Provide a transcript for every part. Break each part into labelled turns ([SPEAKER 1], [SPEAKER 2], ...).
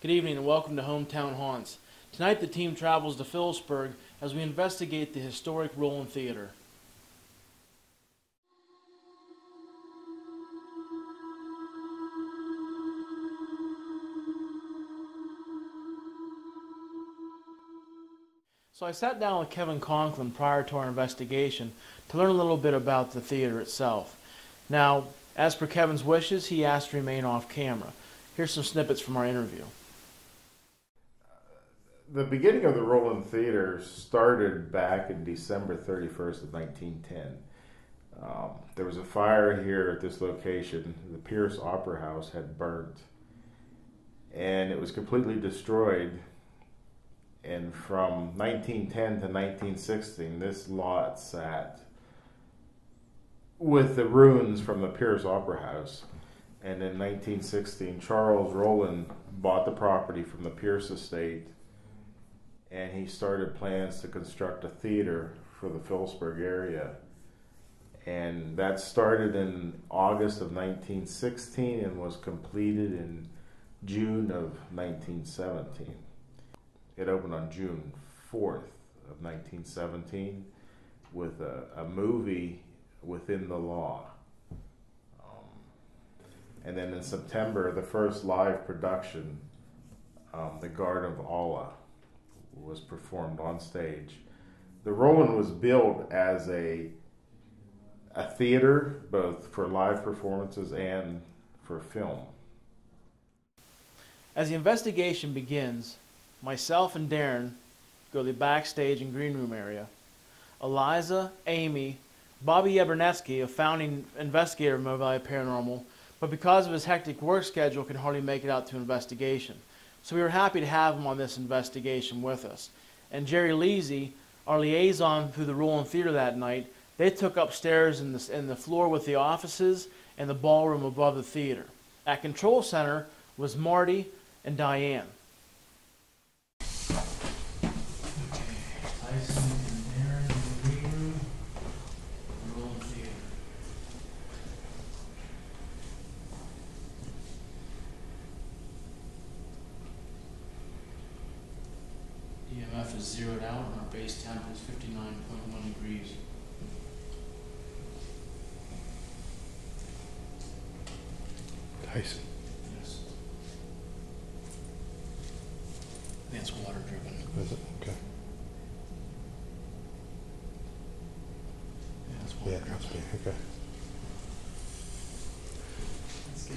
[SPEAKER 1] Good evening and welcome to Hometown Haunts. Tonight the team travels to Philipsburg as we investigate the historic Rowland Theatre. So I sat down with Kevin Conklin prior to our investigation to learn a little bit about the theater itself. Now, as per Kevin's wishes, he asked to remain off camera. Here's some snippets from our interview.
[SPEAKER 2] The beginning of the Rowland Theatre started back in December 31st of 1910. There was a fire here at this location. The Pierce Opera House had burnt, and it was completely destroyed. And from 1910 to 1916, this lot sat with the ruins from the Pierce Opera House. And in 1916, Charles Rowland bought the property from the Pierce estate, and he started plans to construct a theater for the Philipsburg area. And that started in August of 1916 and was completed in June of 1917. It opened on June 4th of 1917 with a movie, Within the Law. And then in September, the first live production, The Guard of Allah, was performed on stage. The Rowland was built as a theater, both for live performances and for film.
[SPEAKER 1] As the investigation begins, myself and Darren go to the backstage and green room area. Eliza, Amy, Bobby Abernetsky, a founding investigator of Mo-Valley Paranormal, but because of his hectic work schedule can hardly make it out to investigation. So we were happy to have him on this investigation with us. And Jerry Leasy, our liaison through the Rowland Theatre that night, they took upstairs in the floor with the offices and the ballroom above the theater. At Control Center was Marty and Diane. EMF is zeroed out and our base temp is 59.1 degrees.
[SPEAKER 3] Tyson.
[SPEAKER 1] Yes. I think it's water driven.
[SPEAKER 3] Is it? Okay.
[SPEAKER 1] Yeah, it's water driven.
[SPEAKER 3] Must be. Okay.
[SPEAKER 1] Let's get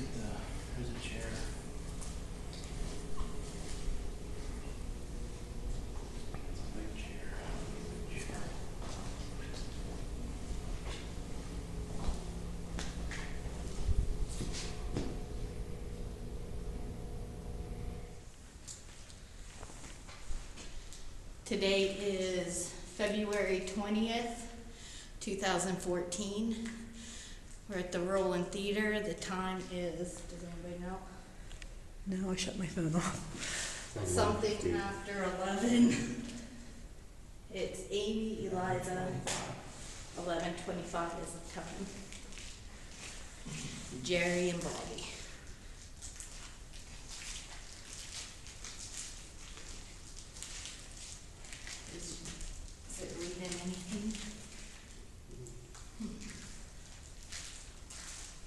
[SPEAKER 1] here's a chair.
[SPEAKER 4] Today is February 20th, 2014. We're at the Rowland Theatre. The time is, does anybody know?
[SPEAKER 5] No, I shut my phone off.
[SPEAKER 4] Something after 11. It's Amy, Eliza, 11:25 is the time. Jerry and Bobby. Is it reading anything?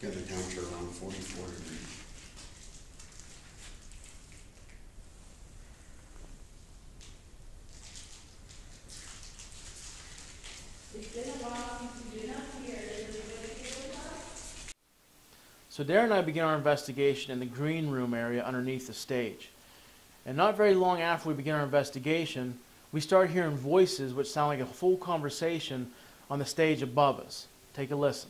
[SPEAKER 6] Got the temperature around 44 degrees.
[SPEAKER 4] It's been a while since you've been up here. Is everybody here with us?
[SPEAKER 1] So Darren and I began our investigation in the green room area underneath the stage. And not very long after we began our investigation, we started hearing voices which sound like a full conversation on the stage above us. Take a listen.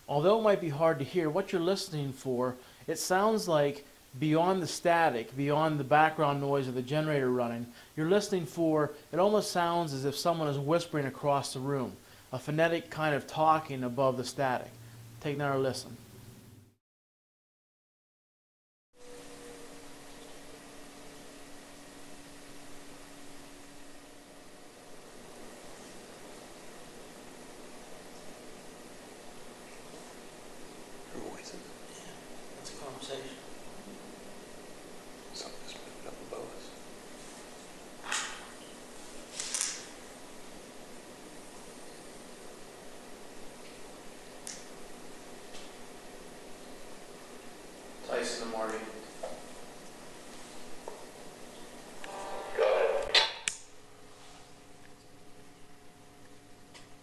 [SPEAKER 1] Although it might be hard to hear, what you're listening for, it sounds like beyond the static, beyond the background noise of the generator running, you're listening for, it almost sounds as if someone is whispering across the room, a phonetic kind of talking above the static. Take another listen. Tyson and Marty.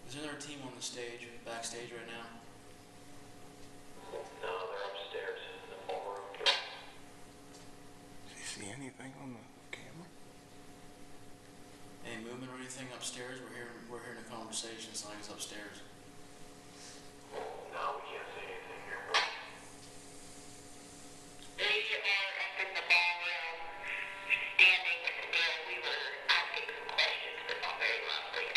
[SPEAKER 1] Is there another team on the stage, backstage right now?
[SPEAKER 3] No, they're upstairs in the ballroom.
[SPEAKER 6] Do you see anything on the camera?
[SPEAKER 1] Any movement or anything upstairs? We're hearing a conversation. It's like it's upstairs.
[SPEAKER 3] No, we can't see anything here.
[SPEAKER 4] Raise your hand up in the ballroom, standing still. We were asking some questions for not very lovely.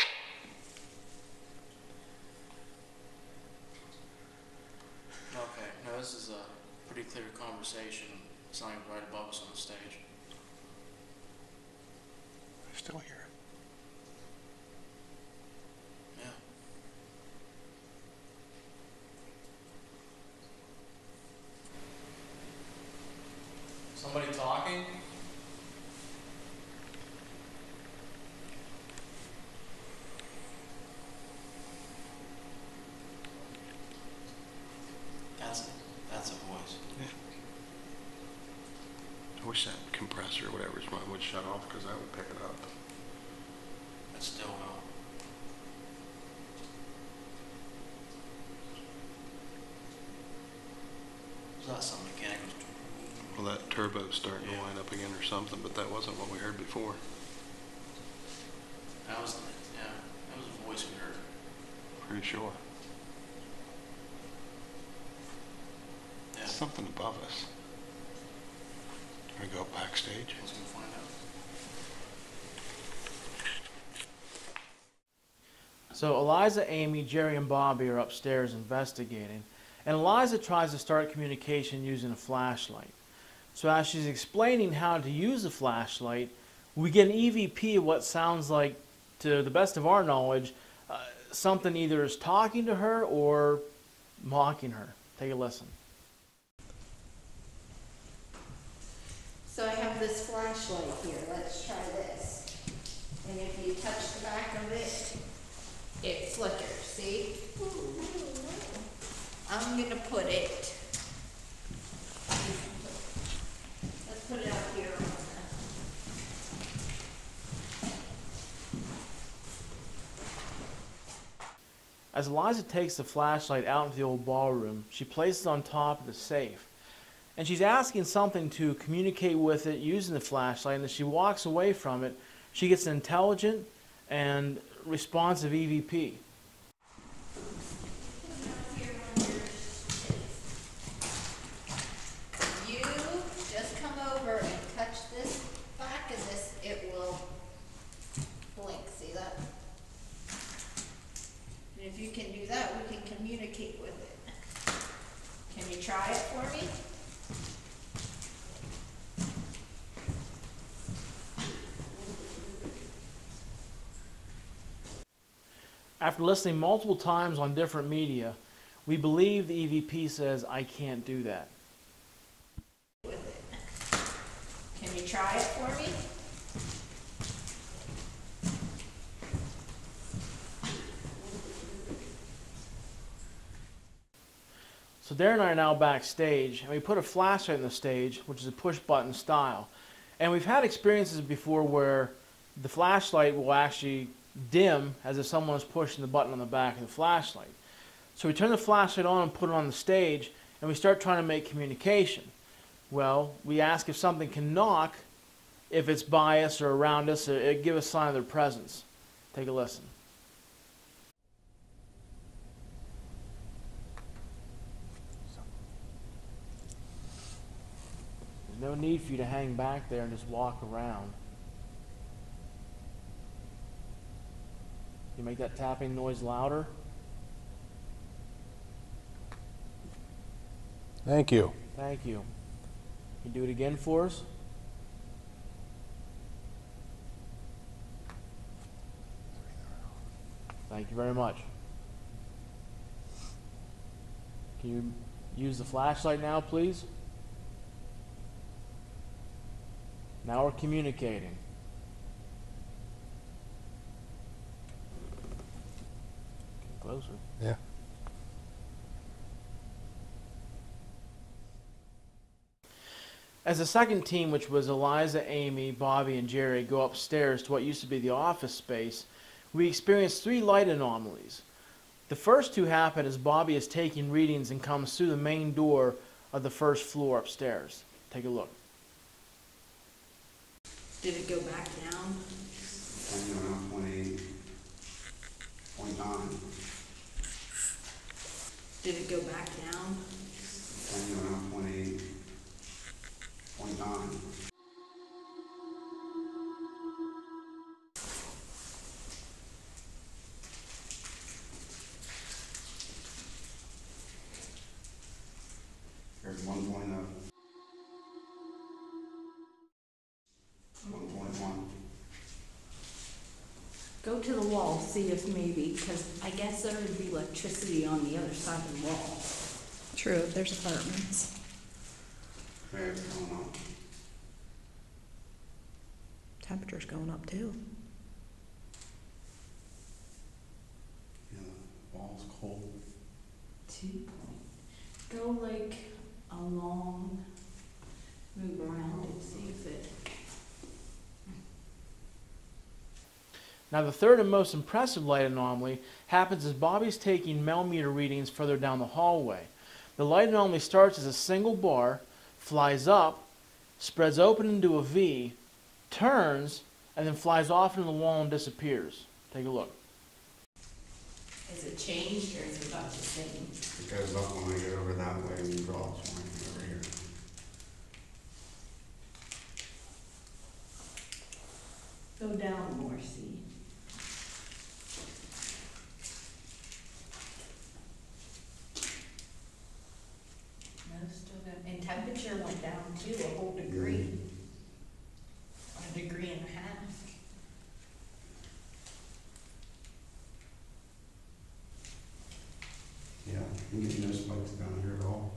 [SPEAKER 1] Okay, no, this is a pretty clear conversation. It's not even right above us on the stage.
[SPEAKER 6] I still hear it.
[SPEAKER 1] Yeah. Somebody talking? That's a voice.
[SPEAKER 6] Yeah. I wish that compressor or whatever's mine would shut off because that would pick it up.
[SPEAKER 1] It still will. Is that some mechanical?
[SPEAKER 6] Well, that turbo's starting to line up again or something, but that wasn't what we heard before.
[SPEAKER 1] That was a voice we heard.
[SPEAKER 6] Pretty sure.
[SPEAKER 1] Yeah.
[SPEAKER 6] Something above us. Can we go backstage?
[SPEAKER 1] Let's go find out. So Eliza, Amy, Jerry, and Bobby are upstairs investigating, and Eliza tries to start communication using a flashlight. So as she's explaining how to use the flashlight, we get an EVP of what sounds like, to the best of our knowledge, something either is talking to her or mocking her. Take a listen.
[SPEAKER 7] So I have this flashlight here. Let's try this. And if you touch the back of it, it flickers, see? I'm gonna put it, let's put it up here on the,
[SPEAKER 1] As Eliza takes the flashlight out into the old ballroom, she places it on top of the safe. And she's asking something to communicate with it using the flashlight, and as she walks away from it, she gets an intelligent and responsive EVP.
[SPEAKER 7] you just come over and touch this back of this, it will blink, see that? And if you can do that, we can communicate with it. Can you try it for me?
[SPEAKER 1] After listening multiple times on different media, we believe the EVP says, "I can't do that."
[SPEAKER 7] With it. Can you try it for me?
[SPEAKER 1] So Darren and I are now backstage, and we put a flashlight on the stage, which is a push button style. And we've had experiences before where the flashlight will actually dim as if someone's pushing the button on the back of the flashlight. So we turn the flashlight on and put it on the stage, and we start trying to make communication. Well, we ask if something can knock, if it's by us or around us, it give a sign of their presence. Take a listen. There's no need for you to hang back there and just walk around. You make that tapping noise louder.
[SPEAKER 6] Thank you.
[SPEAKER 1] Thank you. Can you do it again for us? Thank you very much. Can you use the flashlight now, please? Now we're communicating. Get closer.
[SPEAKER 6] Yeah.
[SPEAKER 1] As the second team, which was Eliza, Amy, Bobby, and Jerry, go upstairs to what used to be the office space, we experience 3 light anomalies. The first 2 happen as Bobby is taking readings and comes through the main door of the first floor upstairs. Take a look.
[SPEAKER 5] Did it go back down?
[SPEAKER 8] 28.9.
[SPEAKER 5] Did it go back down?
[SPEAKER 8] 28.9. Here's 1.0. 1.1.
[SPEAKER 5] Go to the wall, see if maybe, because I guess there would be electricity on the other side of the wall. True, there's apartments.
[SPEAKER 8] Okay, it's going on.
[SPEAKER 5] Temperature's going up too.
[SPEAKER 8] Yeah, the wall's cold.
[SPEAKER 5] 2 point. Go like along, move around and see if it.
[SPEAKER 1] Now the third and most impressive light anomaly happens as Bobby's taking millimeter readings further down the hallway. The light anomaly starts as a single bar, flies up, spreads open into a V, turns, and then flies off into the wall and disappears. Take a look.
[SPEAKER 5] Is it changed or is it about the same?
[SPEAKER 8] It goes up when I get over that way and drops when I get over here.
[SPEAKER 5] Go down more, see. No, still got, and temperature went down too, a whole degree. A degree and a half.
[SPEAKER 8] Yeah, I'm getting no spikes down here at all.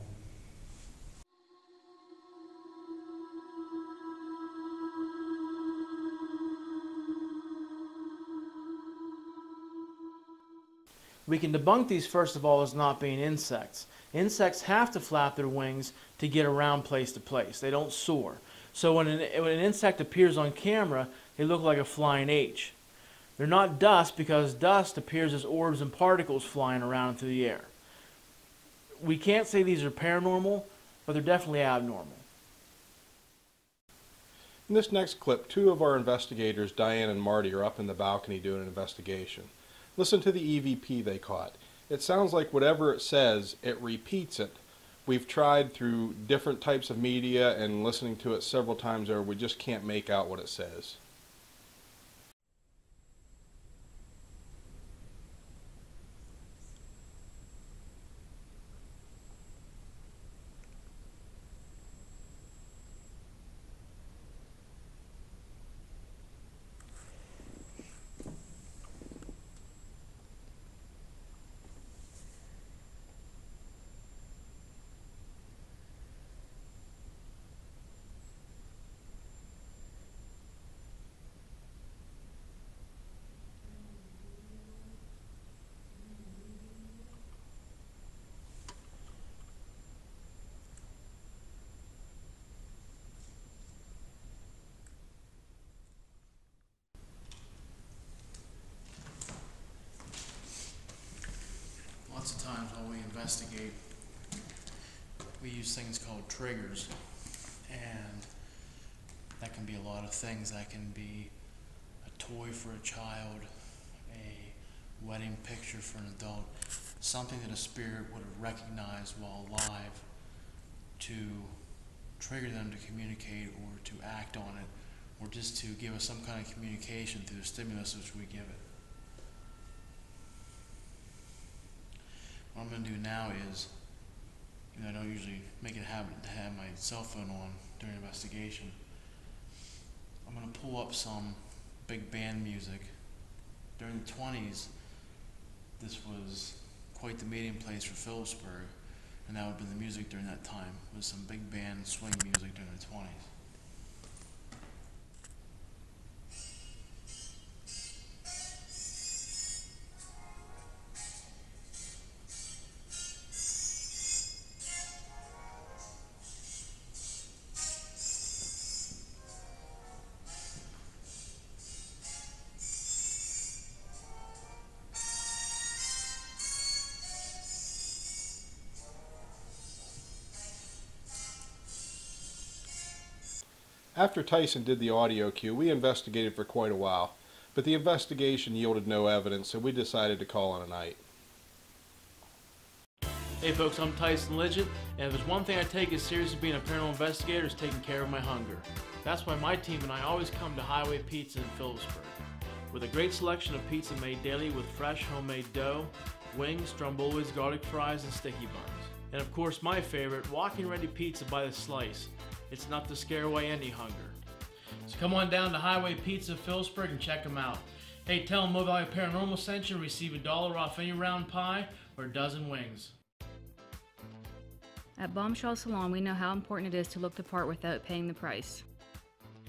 [SPEAKER 1] We can debunk these first of all as not being insects. Insects have to flap their wings to get around place to place. They don't soar. So when an insect appears on camera, they look like a flying H. They're not dust because dust appears as orbs and particles flying around through the air. We can't say these are paranormal, but they're definitely abnormal.
[SPEAKER 6] In this next clip, 2 of our investigators, Diane and Marty, are up in the balcony doing an investigation. Listen to the EVP they caught. It sounds like whatever it says, it repeats it. We've tried through different types of media and listening to it several times over, we just can't make out what it says.
[SPEAKER 1] Lots of times while we investigate, we use things called triggers, and that can be a lot of things. That can be a toy for a child, a wedding picture for an adult, something that a spirit would have recognized while alive to trigger them to communicate or to act on it, or just to give us some kind of communication through the stimulus which we give it. What I'm going to do now is, I don't usually make it a habit to have my cell phone on during investigation. I'm going to pull up some big band music. During the 20s, this was quite the meeting place for Philipsburg, and that would have been the music during that time, was some big band swing music during the 20s.
[SPEAKER 6] After Tyson did the audio cue, we investigated for quite a while, but the investigation yielded no evidence, so we decided to call it a night.
[SPEAKER 1] Hey folks, I'm Tyson Legend, and if there's one thing I take as serious as being a paranormal investigator is taking care of my hunger. That's why my team and I always come to Highway Pizza in Philipsburg, with a great selection of pizza made daily with fresh homemade dough, wings, strombolis, garlic fries, and sticky buns. And of course my favorite, walking ready pizza by the slice. It's enough to scare away any hunger. So come on down to Highway Pizza Philipsburg and check them out. Hey, tell them Mo-Valley Paranormal sent you and receive $1 off any round pie or a dozen wings.
[SPEAKER 9] At Bombshell Salon, we know how important it is to look the part without paying the price.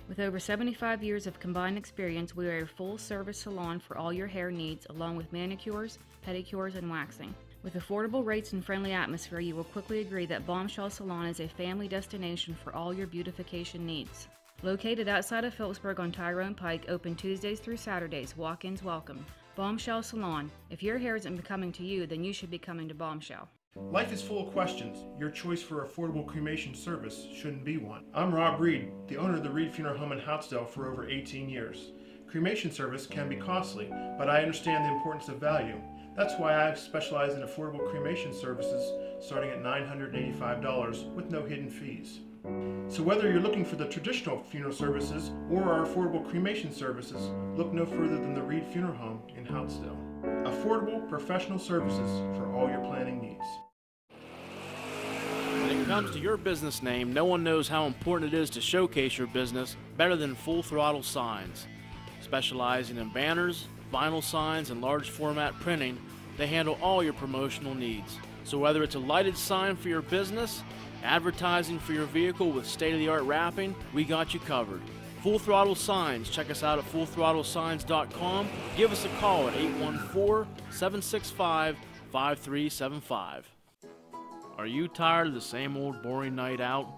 [SPEAKER 9] With over 75 years of combined experience, we are a full-service salon for all your hair needs, along with manicures, pedicures, and waxing. With affordable rates and friendly atmosphere, you will quickly agree that Bombshell Salon is a family destination for all your beautification needs. Located outside of Philipsburg on Tyrone Pike, open Tuesdays through Saturdays, walk-ins welcome. Bombshell Salon. If your hair isn't becoming to you, then you should be coming to Bombshell.
[SPEAKER 10] Life is full of questions. Your choice for affordable cremation service shouldn't be one. I'm Rob Reed, the owner of the Reed Funeral Home in Houtsdale for over 18 years. Cremation service can be costly, but I understand the importance of value. That's why I specialize in affordable cremation services starting at $985 with no hidden fees. So whether you're looking for the traditional funeral services or our affordable cremation services, look no further than the Reed Funeral Home in Houtsdale. Affordable professional services for all your planning needs.
[SPEAKER 1] When it comes to your business name, no one knows how important it is to showcase your business better than Full Throttle Signs. Specializing in banners, vinyl signs, and large format printing, they handle all your promotional needs. So whether it's a lighted sign for your business, advertising for your vehicle with state-of-the-art wrapping, we got you covered. Full Throttle Signs. Check us out at fullthrottlesigns.com. Give us a call at 814-765-5375. Are you tired of the same old boring night out?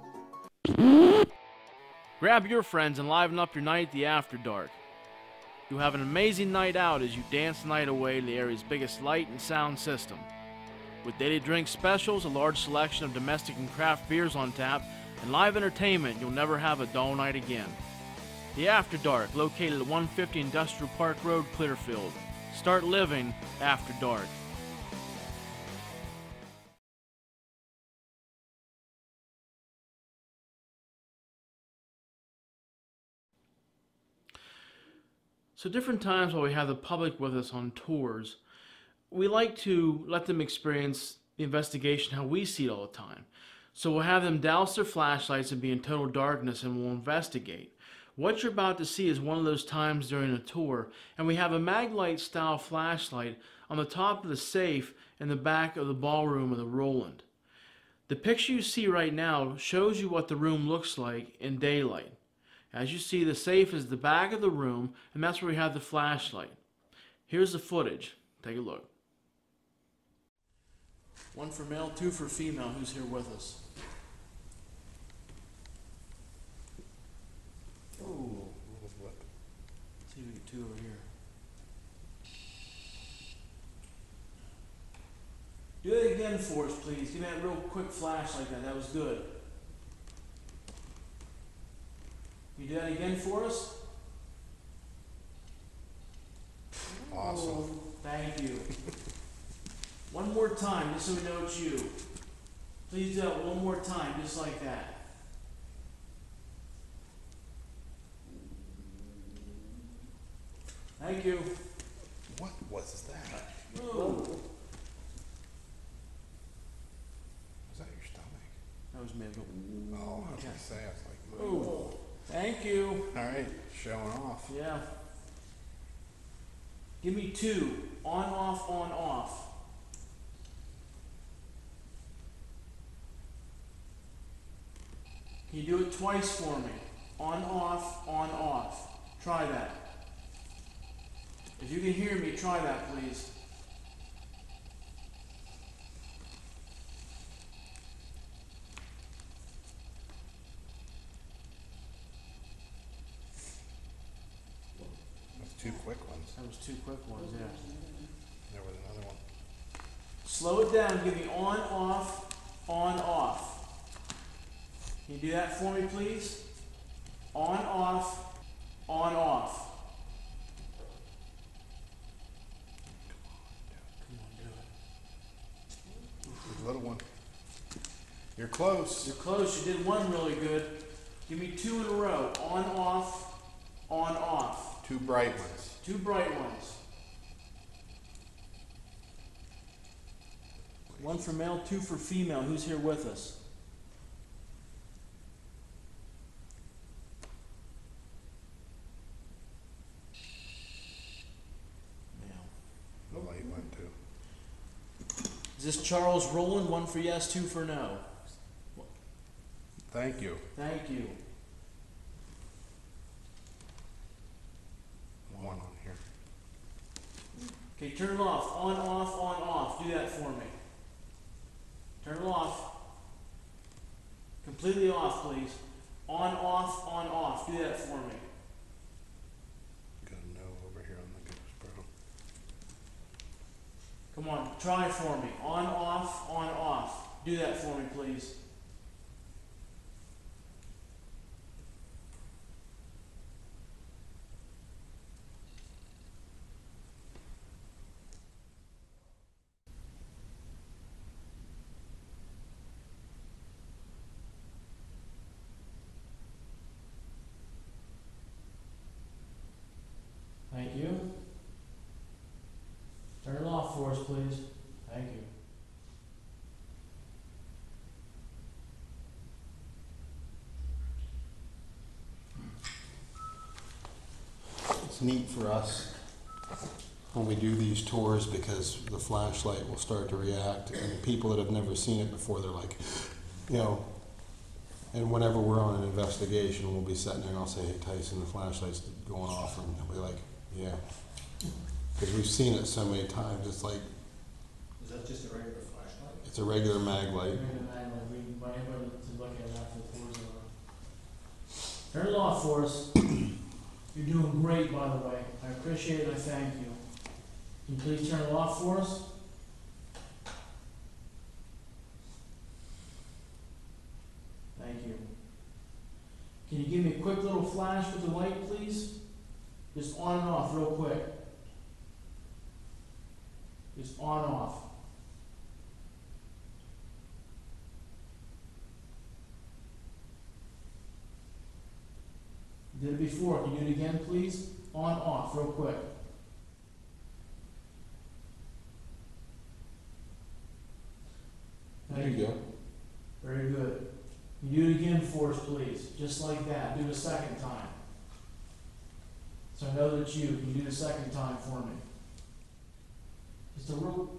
[SPEAKER 1] Grab your friends and liven up your night at the After Dark. You'll have an amazing night out as you dance the night away to the area's biggest light and sound system. With daily drink specials, a large selection of domestic and craft beers on tap, and live entertainment, you'll never have a dull night again. The After Dark, located at 150 Industrial Park Road, Clearfield. Start living after dark. So different times while we have the public with us on tours, we like to let them experience the investigation how we see it all the time. So we'll have them douse their flashlights and be in total darkness, and we'll investigate. What you're about to see is one of those times during a tour, and we have a Maglite style flashlight on the top of the safe in the back of the ballroom of the Rowland. The picture you see right now shows you what the room looks like in daylight. As you see, the safe is the back of the room, and that's where we have the flashlight. Here's the footage. Take a look. One for male, two for female. Who's here with us? Oh, let's see if we get two over here. Do it again for us, please. Give me that real quick flash like that. That was good. You do that again for us?
[SPEAKER 8] Awesome.
[SPEAKER 1] Oh, thank you. One more time, just so we know it's you. Please do it one more time, just like that. Thank you.
[SPEAKER 8] What was that?
[SPEAKER 1] Ooh.
[SPEAKER 8] Was that your stomach?
[SPEAKER 1] That was me.
[SPEAKER 8] Oh, I was gonna say, I was like,
[SPEAKER 1] Ooh. Thank you.
[SPEAKER 8] all right, showing off.
[SPEAKER 1] Yeah. Give me two. On, off, on, off. Can you do it twice for me? On, off, on, off. Try that. If you can hear me, try that, please.
[SPEAKER 8] That's two quick ones.
[SPEAKER 1] That was two quick ones, yeah.
[SPEAKER 8] There was another one.
[SPEAKER 1] Slow it down. Give me on, off, on, off. Can you do that for me, please? On, off, on, off.
[SPEAKER 6] Little one. You're close.
[SPEAKER 1] You're close. You did one really good. Give me two in a row. On, off, on, off.
[SPEAKER 6] Two bright ones.
[SPEAKER 1] Two bright ones. One for male, two for female. Who's here with us?
[SPEAKER 6] The light went too.
[SPEAKER 1] Is this Charles Rowland? One for yes, two for no.
[SPEAKER 6] Thank you.
[SPEAKER 1] Thank you.
[SPEAKER 6] One on here.
[SPEAKER 1] Okay, turn it off. On, off, on, off. Do that for me. Turn it off. Completely off, please. On, off, on, off. Do that for me.
[SPEAKER 6] Got a no over here on the goose, bro.
[SPEAKER 1] Come on, try it for me. On, off, on, off. Do that for me, please. Thank you. Turn it off for us, please. Thank you.
[SPEAKER 6] It's neat for us when we do these tours because the flashlight will start to react, and people that have never seen it before, they're like, you know, and whenever we're on an investigation, we'll be sitting there and I'll say, hey Tyson, the flashlight's going off, and they'll be like, yeah. Because we've seen it so many times, it's like...
[SPEAKER 11] Is that just a regular flashlight?
[SPEAKER 6] It's a regular mag light.
[SPEAKER 1] Regular mag light. We invite everybody to look at it after the tours are over. Turn it off for us. You're doing great, by the way. I appreciate it and I thank you. Can you please turn it off for us? Thank you. Can you give me a quick little flash with the light, please? Just on and off real quick. Just on and off. You did it before. Can you do it again, please? On, off, real quick.
[SPEAKER 6] There you go.
[SPEAKER 1] Very good. Can you do it again for us, please? Just like that. Do it a second time. So I know that it's you. Can you do it a second time for me? Just a real...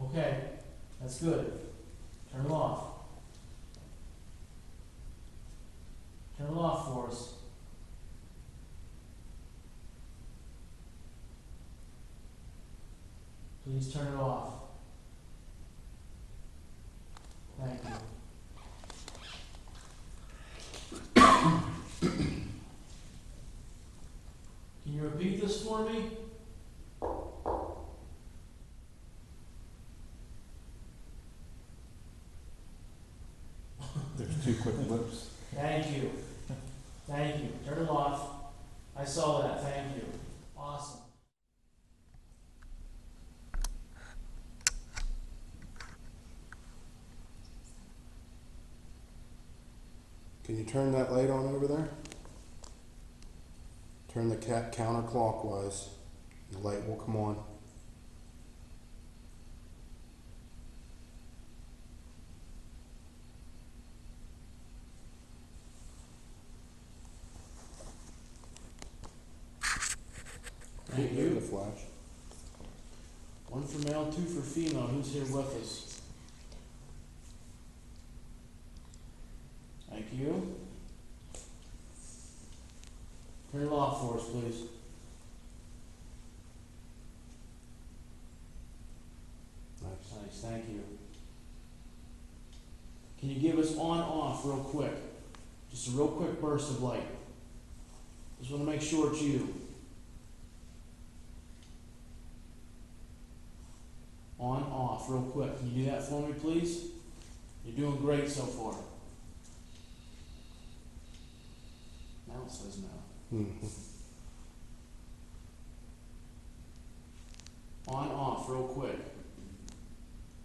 [SPEAKER 1] Okay. That's good. Turn it off. Turn it off for us. Please turn it off. Thank you. Can you repeat this for me?
[SPEAKER 6] There's two quick blips.
[SPEAKER 1] Thank you. Thank you. Turn it off. I saw that. Thank you. Awesome.
[SPEAKER 6] Can you turn that light on over there? Turn the cat counterclockwise. The light will come on.
[SPEAKER 1] Thank you.
[SPEAKER 6] The flash.
[SPEAKER 1] One for male, two for female. Who's here with us? Thank you. Turn it off for us, please. Nice, thank you. Can you give us on, off real quick? Just a real quick burst of light. Just want to make sure it's you. On, off, real quick. Can you do that for me, please? You're doing great so far. Now Now it says no.
[SPEAKER 12] Mhm.
[SPEAKER 1] On, off, real quick.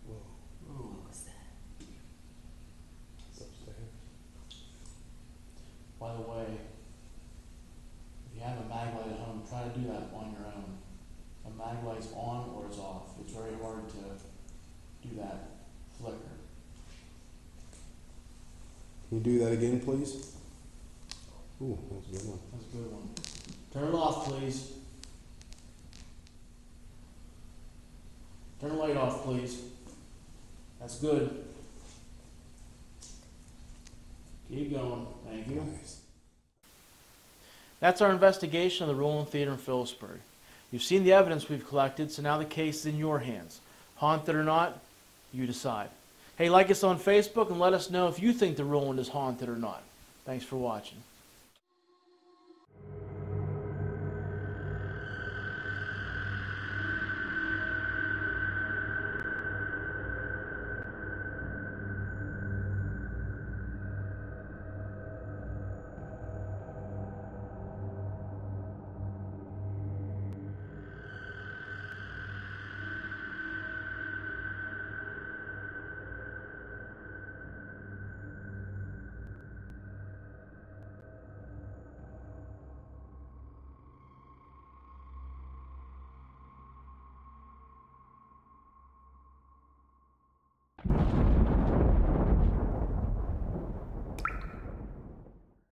[SPEAKER 12] Whoa,
[SPEAKER 1] Ooh.
[SPEAKER 5] What was that?
[SPEAKER 12] it's upstairs.
[SPEAKER 1] By the way, if you have a mag light at home, try to do that on your own. A mag light's on or it's off. It's very hard to do that flicker.
[SPEAKER 12] Can you do that again, please? Ooh, that's a good one.
[SPEAKER 1] That's a good one. Turn it off, please. Turn the light off, please. That's good. Keep going. Thank you.
[SPEAKER 12] Nice.
[SPEAKER 1] That's our investigation of the Rowland Theatre in Philipsburg. You've seen the evidence we've collected, so now the case is in your hands. Haunted or not, you decide. Hey, like us on Facebook and let us know if you think the Rowland is haunted or not. Thanks for watching.